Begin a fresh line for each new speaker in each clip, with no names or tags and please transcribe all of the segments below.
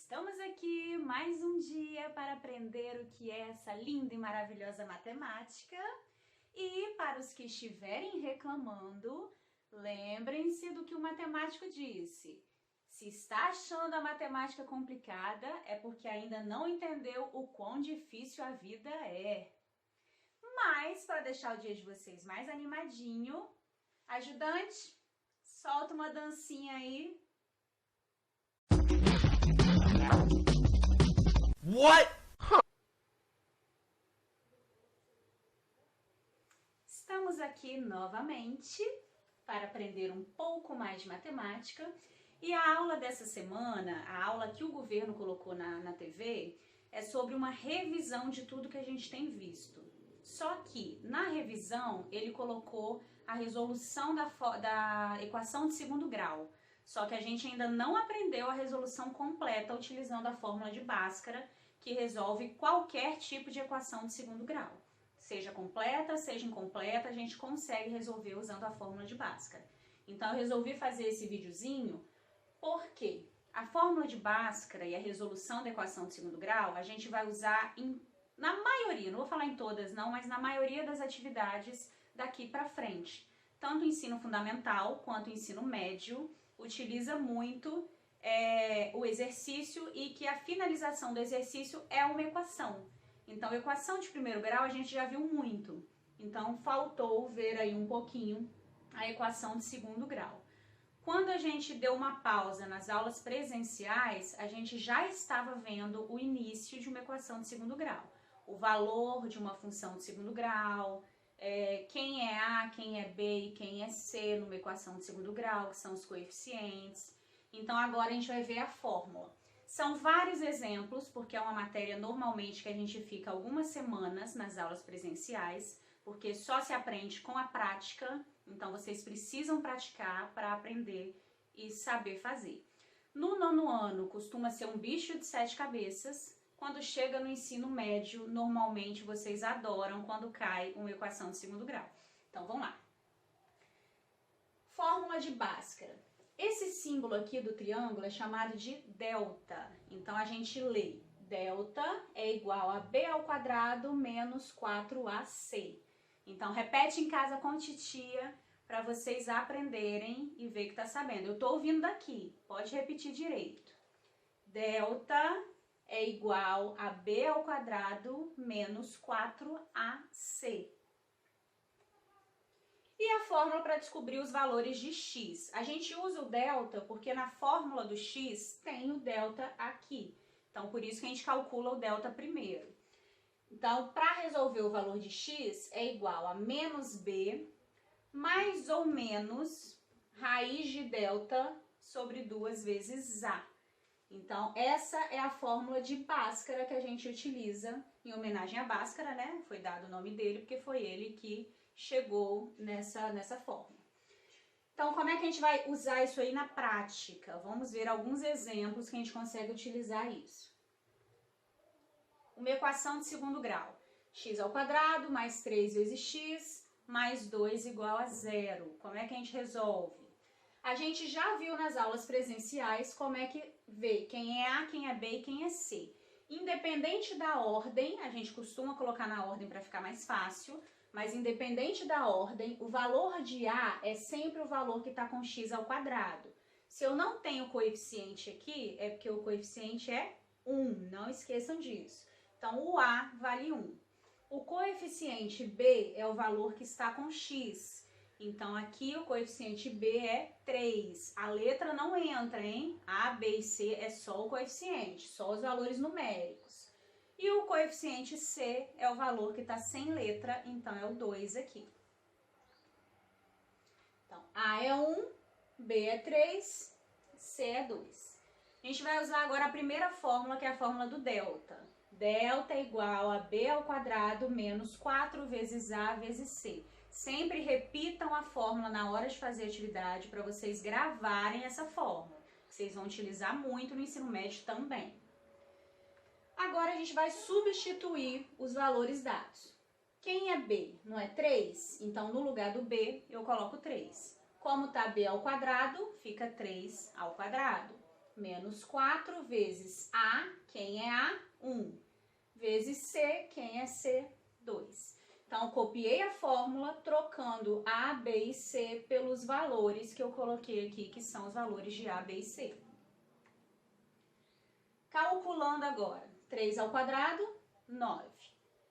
Estamos aqui mais um dia para aprender o que é essa linda e maravilhosa matemática. E para os que estiverem reclamando, lembrem-se do que o matemático disse. Se está achando a matemática complicada, é porque ainda não entendeu o quão difícil a vida é. Mas, para deixar o dia de vocês mais animadinho, ajudante, solta uma dancinha aí.
What?
Estamos aqui novamente para aprender um pouco mais de matemática. E a aula dessa semana, a aula que o governo colocou na TV, é sobre uma revisão de tudo que a gente tem visto. Só que na revisão ele colocou a resolução da equação de segundo grau. Só que a gente ainda não aprendeu a resolução completa utilizando a fórmula de Bhaskara, que resolve qualquer tipo de equação de segundo grau. Seja completa, seja incompleta, a gente consegue resolver usando a fórmula de Bhaskara. Então eu resolvi fazer esse videozinho porque a fórmula de Bhaskara e a resolução da equação de segundo grau a gente vai usar na maioria, não vou falar em todas não, mas na maioria das atividades daqui para frente. Tanto o ensino fundamental quanto o ensino médio utiliza muito o exercício e que a finalização do exercício é uma equação. Então, a equação de primeiro grau a gente já viu muito. Então, faltou ver aí um pouquinho a equação de segundo grau. Quando a gente deu uma pausa nas aulas presenciais, a gente já estava vendo o início de uma equação de segundo grau. O valor de uma função de segundo grau, quem é A, quem é B e quem é C numa equação de segundo grau, que são os coeficientes. Então agora a gente vai ver a fórmula. São vários exemplos, porque é uma matéria normalmente que a gente fica algumas semanas nas aulas presenciais, porque só se aprende com a prática, então vocês precisam praticar para aprender e saber fazer. No nono ano costuma ser um bicho de 7 cabeças. Quando chega no ensino médio, normalmente vocês adoram quando cai uma equação de segundo grau. Então vamos lá. Fórmula de Bhaskara. Esse símbolo aqui do triângulo é chamado de delta. Então a gente lê delta é igual a b ao quadrado menos 4ac. Então repete em casa com titia para vocês aprenderem e ver que tá sabendo. Eu tô ouvindo daqui, pode repetir direito. Delta é igual a b ao quadrado menos 4ac. E a fórmula para descobrir os valores de x. A gente usa o delta porque na fórmula do x tem o delta aqui. Então, por isso que a gente calcula o delta primeiro. Então, para resolver o valor de x é igual a menos b mais ou menos raiz de delta sobre 2 vezes a. Então, essa é a fórmula de Bhaskara que a gente utiliza em homenagem a Bhaskara, né? Foi dado o nome dele porque foi ele que chegou nessa fórmula. Então, como é que a gente vai usar isso aí na prática? Vamos ver alguns exemplos que a gente consegue utilizar isso. Uma equação de segundo grau. X ao quadrado mais 3 vezes x mais 2 igual a 0. Como é que a gente resolve? A gente já viu nas aulas presenciais como é que vê quem é A, quem é B e quem é C. Independente da ordem, a gente costuma colocar na ordem para ficar mais fácil, mas independente da ordem, o valor de A é sempre o valor que está com x ao quadrado. Se eu não tenho coeficiente aqui, é porque o coeficiente é 1, não esqueçam disso. Então, o A vale 1. O coeficiente B é o valor que está com x. Então, aqui o coeficiente B é 3. A letra não entra, hein? A, B e C é só o coeficiente, só os valores numéricos. E o coeficiente C é o valor que está sem letra, então é o 2 aqui. Então, A é 1, B é 3, C é 2. A gente vai usar agora a primeira fórmula, que é a fórmula do delta. Delta é igual a b ao quadrado menos 4 vezes a vezes c. Sempre repitam a fórmula na hora de fazer a atividade para vocês gravarem essa fórmula. Vocês vão utilizar muito no ensino médio também. Agora a gente vai substituir os valores dados. Quem é b? Não é 3? Então no lugar do b eu coloco 3. Como está b ao quadrado, fica 3 ao quadrado. menos 4 vezes A, quem é A? 1, vezes C, quem é C? 2. Então, copiei a fórmula trocando A, B e C pelos valores que eu coloquei aqui, que são os valores de A, B e C. Calculando agora, 3 ao quadrado, 9.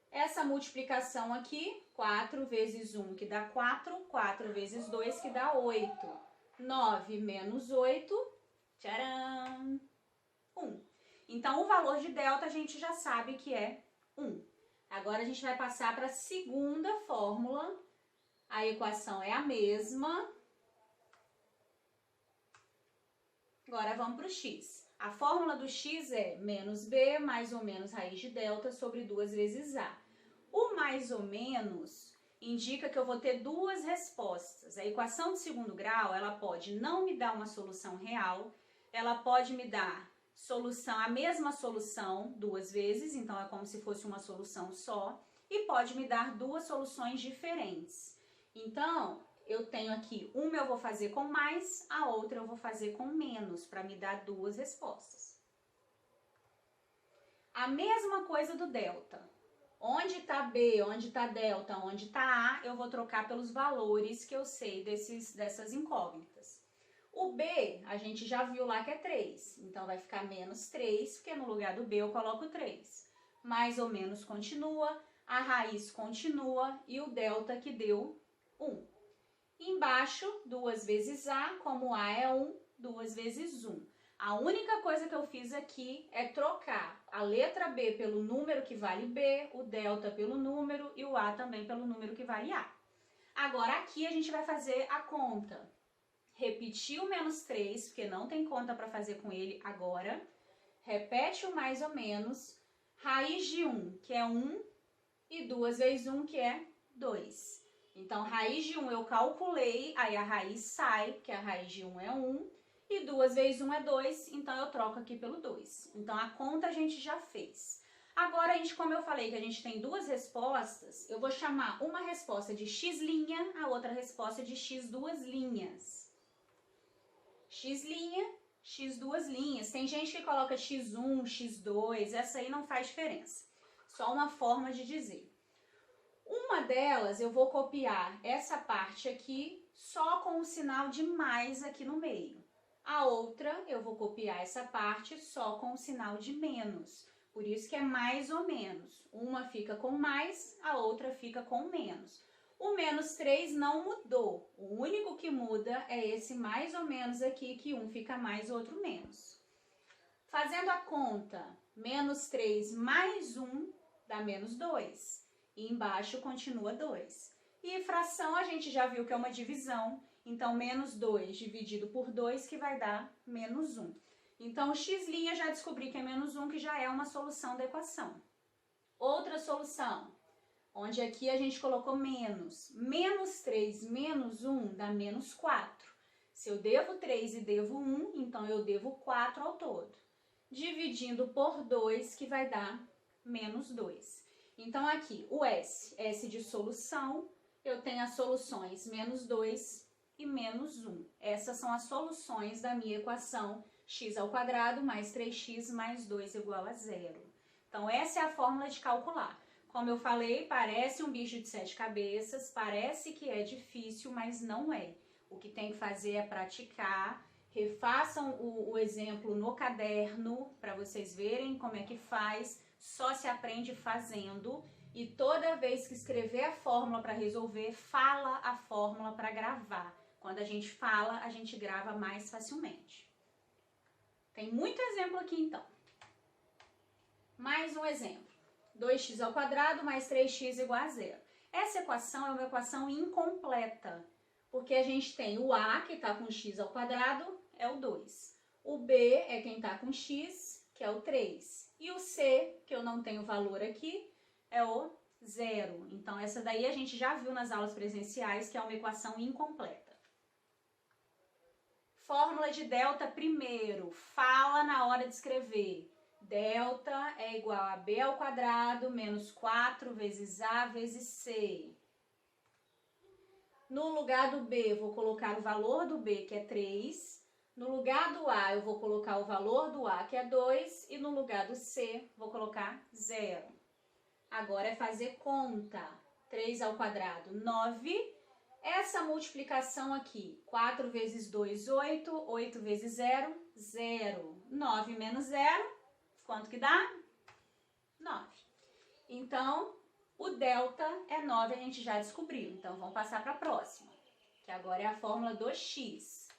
Essa multiplicação aqui, 4 vezes 1, que dá 4, 4 vezes 2, que dá 8. 9 menos 8, tcharam, 1. Então, o valor de delta a gente já sabe que é 1. Agora, a gente vai passar para a segunda fórmula. A equação é a mesma. Agora, vamos para o x. A fórmula do x é menos b mais ou menos raiz de delta sobre 2 vezes a. O mais ou menos indica que eu vou ter duas respostas. A equação de segundo grau, ela pode não me dar uma solução real, ela pode me dar a mesma solução duas vezes, então é como se fosse uma solução só, e pode me dar duas soluções diferentes. Então, eu tenho aqui, uma eu vou fazer com mais, a outra eu vou fazer com menos, para me dar duas respostas. A mesma coisa do delta. Onde está B, onde está delta, onde está A, eu vou trocar pelos valores que eu sei dessas incógnitas. O B, a gente já viu lá que é 3, então vai ficar menos 3, porque no lugar do B eu coloco 3. Mais ou menos continua, a raiz continua e o delta que deu 1. Embaixo, 2 vezes A, como A é 1, 2 vezes 1. A única coisa que eu fiz aqui é trocar a letra B pelo número que vale B, o delta pelo número e o A também pelo número que vale A. Agora aqui a gente vai fazer a conta. Repetir o menos 3, porque não tem conta para fazer com ele agora. Repete o mais ou menos. Raiz de 1, que é 1, e 2 vezes 1, que é 2. Então, raiz de 1 eu calculei, aí a raiz sai, que a raiz de 1 é 1, e 2 vezes 1 é 2, então eu troco aqui pelo 2. Então, a conta a gente já fez. Agora, como eu falei que a gente tem duas respostas, eu vou chamar uma resposta de x', a outra resposta de x duas linhas. X', x duas linhas. Tem gente que coloca x1, x2, essa aí não faz diferença. Só uma forma de dizer. Uma delas eu vou copiar essa parte aqui só com o sinal de mais aqui no meio. A outra eu vou copiar essa parte só com o sinal de menos. Por isso que é mais ou menos. Uma fica com mais, a outra fica com menos. O menos 3 não mudou. O único que muda é esse mais ou menos aqui, que um fica mais, outro menos. Fazendo a conta, menos 3 mais 1 dá menos 2. E embaixo continua 2. E fração a gente já viu que é uma divisão. Então, menos 2 dividido por 2 que vai dar menos 1. Então, o x' já descobri que é menos 1, que já é uma solução da equação. Outra solução. Onde aqui a gente colocou menos. Menos 3 menos 1 dá menos 4. Se eu devo 3 e devo 1, então eu devo 4 ao todo. Dividindo por 2, que vai dar menos 2. Então, aqui, o S de solução, eu tenho as soluções menos 2 e menos 1. Essas são as soluções da minha equação x² mais 3x mais 2 igual a 0. Então, essa é a fórmula de calcular. Como eu falei, parece um bicho de 7 cabeças, parece que é difícil, mas não é. O que tem que fazer é praticar, refaçam o exemplo no caderno para vocês verem como é que faz, só se aprende fazendo. E toda vez que escrever a fórmula para resolver, fala a fórmula para gravar. Quando a gente fala, a gente grava mais facilmente. Tem muito exemplo aqui então. Mais um exemplo. 2x² mais 3x igual a 0. Essa equação é uma equação incompleta, porque a gente tem o A, que está com x², é o 2. O B é quem está com x, que é o 3. E o C, que eu não tenho valor aqui, é o 0. Então, essa daí a gente já viu nas aulas presenciais, que é uma equação incompleta. Fórmula de delta primeiro, fala na hora de escrever. Delta é igual a B² menos 4 vezes A vezes C. No lugar do B, vou colocar o valor do B, que é 3, No lugar do A, eu vou colocar o valor do A, que é 2, e no lugar do C, vou colocar 0. Agora é fazer conta. 3 ao quadrado, 9. Essa multiplicação aqui, 4 vezes 2, 8. 8 vezes 0, 0. 9 menos 0, quanto que dá? 9. Então, o delta é 9, a gente já descobriu. Então, vamos passar para a próxima, que agora é a fórmula do x.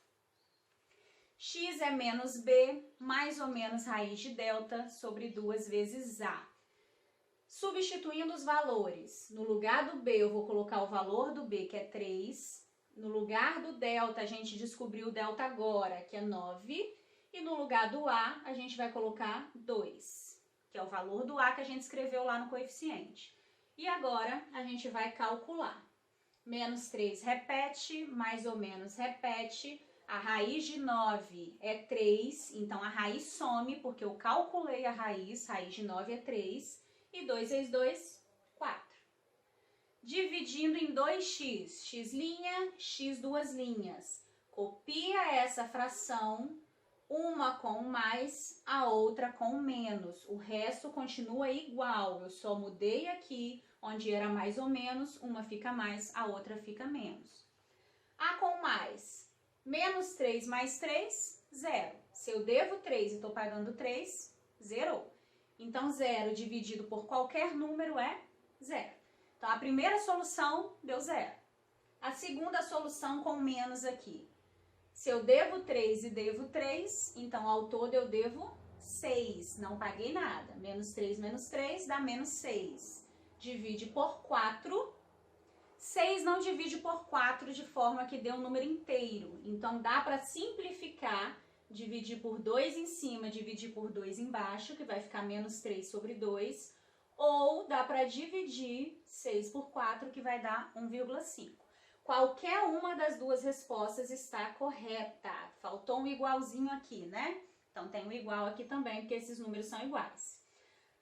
X é menos b, mais ou menos raiz de delta, sobre 2 vezes a. Substituindo os valores, no lugar do b eu vou colocar o valor do b, que é 3. No lugar do delta, a gente descobriu o delta agora, que é 9. E no lugar do a, a gente vai colocar 2, que é o valor do a que a gente escreveu lá no coeficiente. E agora, a gente vai calcular. Menos 3 repete, mais ou menos repete. A raiz de 9 é 3, então a raiz some, porque eu calculei a raiz de 9 é 3. E 2 vezes 2, 4. Dividindo em 2x, x', duas linhas. Copia essa fração, uma com mais, a outra com menos. O resto continua igual, eu só mudei aqui, onde era mais ou menos, uma fica mais, a outra fica menos. A com mais, menos 3 mais 3, 0. Se eu devo 3 e estou pagando 3, zerou. Então, 0 dividido por qualquer número é 0. Então, a primeira solução deu 0. A segunda solução com menos aqui. Se eu devo 3 e devo 3, então ao todo eu devo 6. Não paguei nada. Menos 3 dá menos 6. Divide por 4. 6 não divide por 4 de forma que dê um número inteiro. Então, dá para simplificar. Dividir por 2 em cima, dividir por 2 embaixo, que vai ficar menos 3 sobre 2. Ou dá para dividir 6 por 4, que vai dar 1,5. Qualquer uma das duas respostas está correta. Faltou um igualzinho aqui, né? Então, tem um igual aqui também, porque esses números são iguais.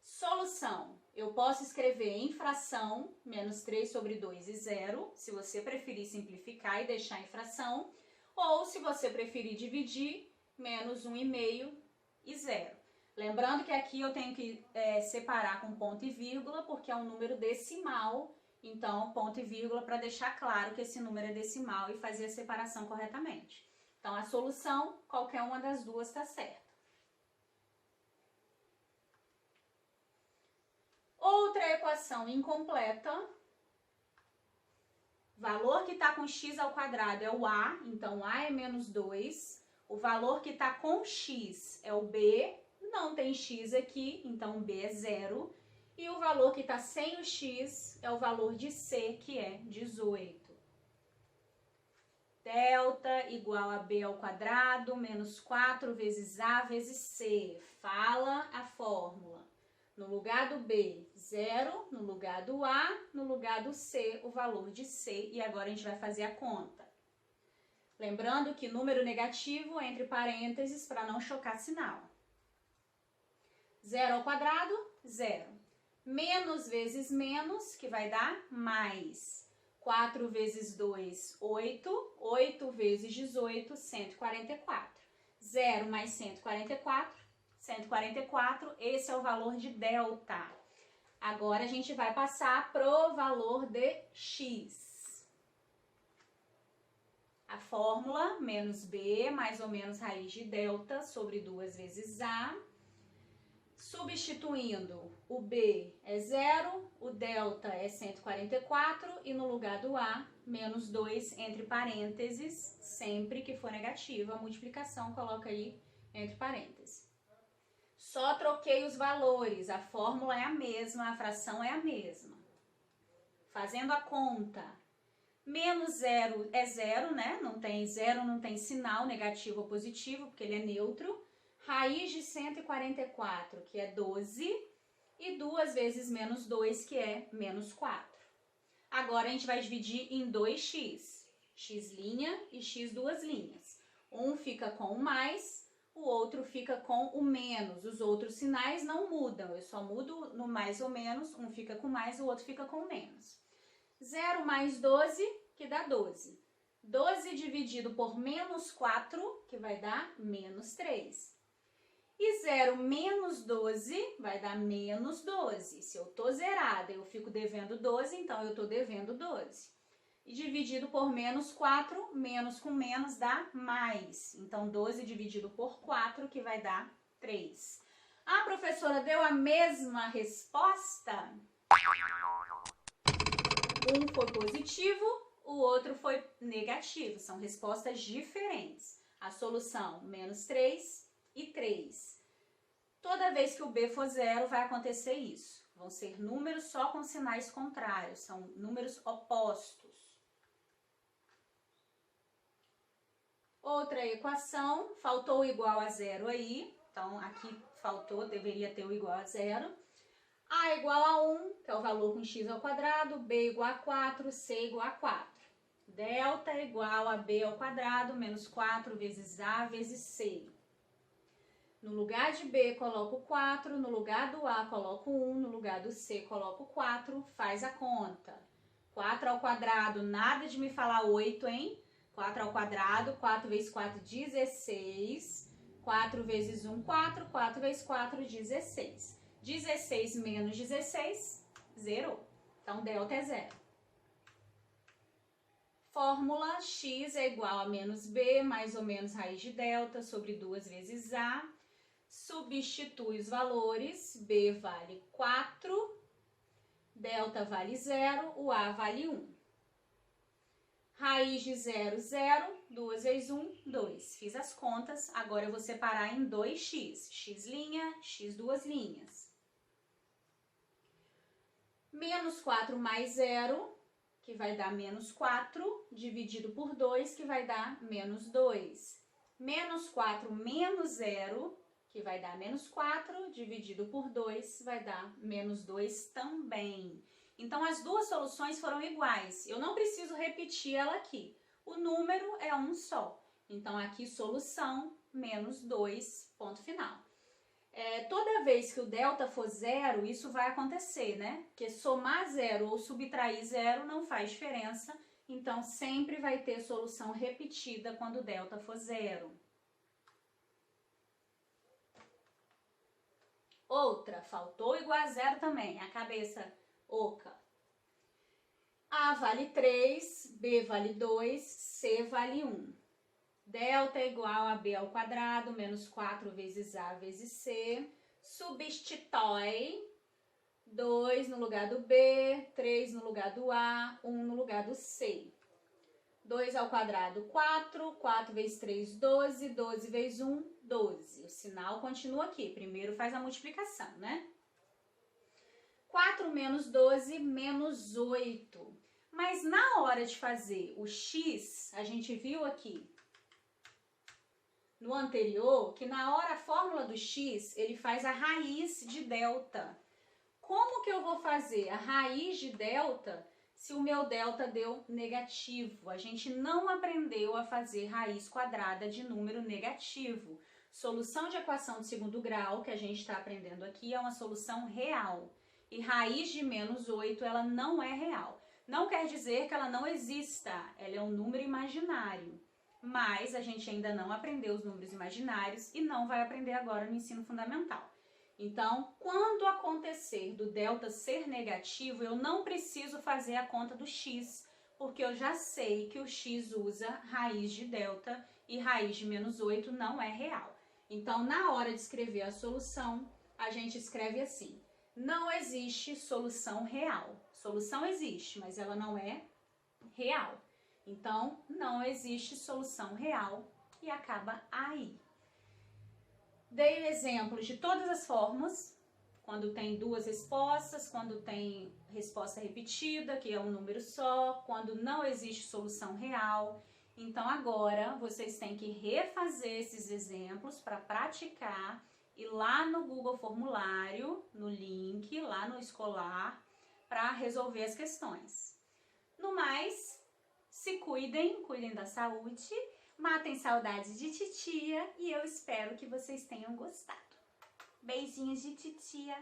Solução. Eu posso escrever em fração, menos 3 sobre 2 e 0, se você preferir simplificar e deixar em fração. Ou, se você preferir dividir, menos 1,5 e 0. Lembrando que aqui eu tenho que separar com ponto e vírgula, porque é um número decimal, então ponto e vírgula para deixar claro que esse número é decimal e fazer a separação corretamente. Então, a solução, qualquer uma das duas está certa. Outra equação incompleta. Valor que está com x ao quadrado é o a, então a é menos 2. O valor que está com x é o b, não tem x aqui, então b é 0. E o valor que está sem o x é o valor de c, que é 18. Delta igual a b ao quadrado menos 4 vezes a vezes c. Fala a fórmula. No lugar do b, 0. No lugar do a, no lugar do c, o valor de c. E agora a gente vai fazer a conta. Lembrando que número negativo é entre parênteses para não chocar sinal. 0 ao quadrado, 0. Menos vezes menos, que vai dar mais. 4 vezes 2, 8. 8 vezes 18, 144. 0 mais 144, 144. Esse é o valor de delta. Agora a gente vai passar pro valor de x. A fórmula, menos b, mais ou menos raiz de delta, sobre 2 vezes a. Substituindo, o b é 0, o delta é 144 e no lugar do a, menos 2 entre parênteses, sempre que for negativa, a multiplicação coloca aí entre parênteses. Só troquei os valores, a fórmula é a mesma, a fração é a mesma. Fazendo a conta. Menos 0 é 0, né? Não tem zero, não tem sinal negativo ou positivo, porque ele é neutro. Raiz de 144, que é 12. E 2 vezes menos 2, que é menos 4. Agora, a gente vai dividir em 2x. X' e x duas linhas. Um fica com o mais, o outro fica com o menos. Os outros sinais não mudam. Eu só mudo no mais ou menos. Um fica com mais, o outro fica com menos. 0 mais 12, que dá 12. 12 dividido por menos 4, que vai dar menos 3. E 0 menos 12 vai dar menos 12. Se eu tô zerada, eu fico devendo 12, então eu tô devendo 12. E dividido por menos 4, menos com menos dá mais. Então, 12 dividido por 4, que vai dar 3. A professora deu a mesma resposta? Um foi positivo, o outro foi negativo. São respostas diferentes. A solução, menos 3 e 3. Toda vez que o B for zero, vai acontecer isso. Vão ser números só com sinais contrários, são números opostos. Outra equação, faltou o igual a zero aí, então aqui faltou, deveria ter o igual a zero. A igual a 1, que é o valor com x ao quadrado, B igual a 4, C igual a 4. Delta igual a B ao quadrado menos 4 vezes A vezes C. No lugar de B, coloco 4, no lugar do A, coloco 1, no lugar do C, coloco 4, faz a conta. 4 ao quadrado, nada de me falar 8, hein? 4 ao quadrado, 4 vezes 4, 16. 4 vezes 1, 4. 4 vezes 4, 16. 16 menos 16, zerou. Então, delta é zero. Fórmula x é igual a menos b, mais ou menos raiz de delta, sobre 2 vezes a. Substitui os valores, b vale 4, delta vale 0, o a vale 1. Raiz de 0, 0, 2 vezes 1, 2. Fiz as contas, agora eu vou separar em 2x. X', x duas linhas. Menos 4 mais 0, que vai dar menos 4, dividido por 2, que vai dar menos 2. Menos 4 menos 0, que vai dar menos 4, dividido por 2, vai dar menos 2 também. Então, as duas soluções foram iguais. Eu não preciso repetir ela aqui. O número é um só. Então, aqui, solução, menos 2, ponto final. Toda vez que o delta for zero, isso vai acontecer, né? Porque somar zero ou subtrair zero não faz diferença. Então, sempre vai ter solução repetida quando o delta for zero. Outra, faltou igual a zero também, a cabeça oca. A vale 3, B vale 2, C vale 1. Delta é igual a B ao quadrado, menos 4 vezes A vezes C. Substitui 2 no lugar do B, 3 no lugar do A, 1 no lugar do C. 2 ao quadrado, 4. 4 vezes 3, 12. 12 vezes 1, 12. O sinal continua aqui. Primeiro faz a multiplicação, né? 4 menos 12, menos 8. Mas na hora de fazer o x, a gente viu aqui no anterior que na hora a fórmula do x, ele faz a raiz de delta. Como que eu vou fazer a raiz de delta se o meu delta deu negativo? A gente não aprendeu a fazer raiz quadrada de número negativo. Solução de equação de segundo grau, que a gente está aprendendo aqui, é uma solução real. E raiz de menos 8, ela não é real. Não quer dizer que ela não exista, ela é um número imaginário. Mas a gente ainda não aprendeu os números imaginários e não vai aprender agora no ensino fundamental. Então, quando acontecer do delta ser negativo, eu não preciso fazer a conta do x, porque eu já sei que o x usa raiz de delta e raiz de menos 8 não é real. Então, na hora de escrever a solução, a gente escreve assim: não existe solução real. Solução existe, mas ela não é real. Então, não existe solução real e acaba aí. Dei exemplos de todas as formas, quando tem duas respostas, quando tem resposta repetida, que é um número só, quando não existe solução real. Então, agora, vocês têm que refazer esses exemplos para praticar e lá no Google Formulário, no link, lá no escolar, para resolver as questões. No mais, se cuidem, cuidem da saúde, matem saudades de titia e eu espero que vocês tenham gostado. Beijinhos de titia!